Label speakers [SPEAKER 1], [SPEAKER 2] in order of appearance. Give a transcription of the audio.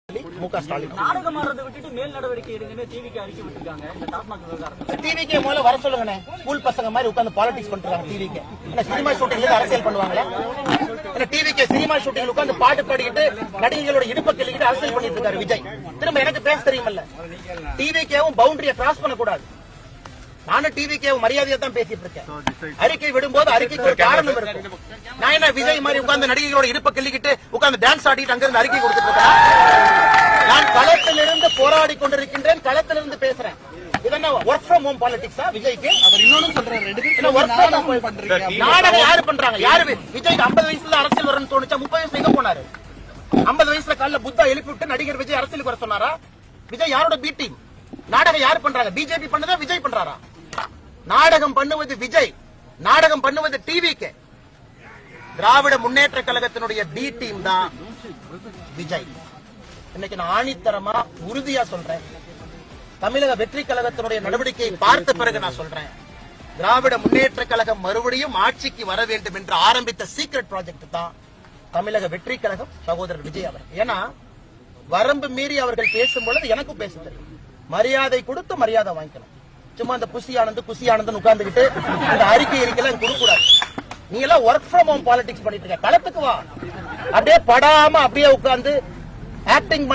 [SPEAKER 1] முக ஸ்டாலின்
[SPEAKER 2] நாடகம் ஆடுறதை விட்டுட்டு மேல் நடவடிக்கை எடுங்கன்னு டிவிக்கு அறிக்கை விட்டுருக்காங்க. இந்த டாஸ்மாக் விவகாரம்
[SPEAKER 1] டிவிக்கு முதல்ல வர சொல்லுங்கண்ணே. ஸ்கூல் பசங்க மாதிரி உட்கார்ந்து பாலிடிக்ஸ் பண்றாங்க. டிவிக்கு என்ன சினிமா ஷூட்டிங்ல அரசியல் பண்ணுவாங்களா? என்ன டிவிக்கு சினிமா ஷூட்டிங் உட்கார்ந்து பாட்டு பாடிக்கிட்டு நடிகைகளோட இடுப்பை கிள்ளிக்கிட்டு அரசியல் பண்ணிட்டு இருக்காரு விஜய். திரும்ப எனக்கு பேச தெரியுமல்ல. டிவிக்கேவும் பவுண்டரியை கிராஸ் பண்ணக்கூடாது. நானும் டிவிக்கேவும் மரியாதையா தான் பேசிட்டு இருக்கேன். அறிக்கை விடும்போது அறிக்கைக்கு ஒரு காரணம் இருக்கு. நான் என்ன விஜய் மாதிரி உட்கார்ந்து நடிகைகளோட இடுப்பை கிள்ளிக்கிட்டு உட்கார்ந்து டான்ஸ் ஆடிட்டு அங்கிருந்து அறிக்கை கொடுத்துட்டு இருக்கேன். நான் களத்திலிருந்து போராடி கொண்டிருக்கின்றேன். களத்திலிருந்து பேசுறேன். இதென்ன ஒர்க் ஃப்ரம் ஹோம் பாலிடிக்ஸா விஜய்க்கு? அவர் இன்னொன்னு சொல்றாரு. நாடகம் யாரு பண்றாங்க? யாரு விஜய் 50 வயசுல அரசியல் வரணும்னு தோணுச்சா? 30 வயசுல எங்க போனாரு? 50 வயசுல காலைல புத்தா எழுப்பி விட்டு நடிகர் விஜய் அரசியலுக்கு வர சொன்னாரா? விஜய் யாரோட பி டீம்? நாடகம் யாரு பண்றாங்க? பிஜேபி பண்ணதா விஜய் பண்றாரா? நாடகம் பண்ணுவது விஜய், நாடகம் பண்ணுவது டிவிக்கு. திராவிட முன்னேற்ற கழகத்தினுடைய பி டீம் தான் விஜய். இன்னைக்கு நான் ஆணித்தரமா உறுதியா சொல்றேன். தமிழக வெற்றி கழகத்தினுடைய நடவடிக்கையை பார்த்த பிறகு நான் சொல்றேன், திராவிட முன்னேற்ற கழகம் மறுபடியும் ஆட்சிக்கு வர வேண்டும் என்று ஆரம்பித்த சீக்ரெட் ப்ராஜெக்ட் தான் தமிழக வெற்றி கழகம், சகோதரர் விஜய் அவர். ஏன்னா வரம்பு மீறி அவர்கள் பேசும்பொழுது எனக்கும் பேச தெரியும். மரியாதை கொடுத்து மரியாதை வாங்கிக்கணும். சும்மா அந்த குசி ஆனந்த் உட்கார்ந்துகிட்டு அந்த அறிக்கை எல்லாம் கொடுக்க கூடாது. நீ எல்லாம் ஒர்க் ஃப்ரம் ஹோம் பாலிடிக்ஸ் பண்ணிட்டு இருக்க. களத்துக்கு வா. அப்படியே படாம அப்படியே உட்கார்ந்து ஆக்டிங்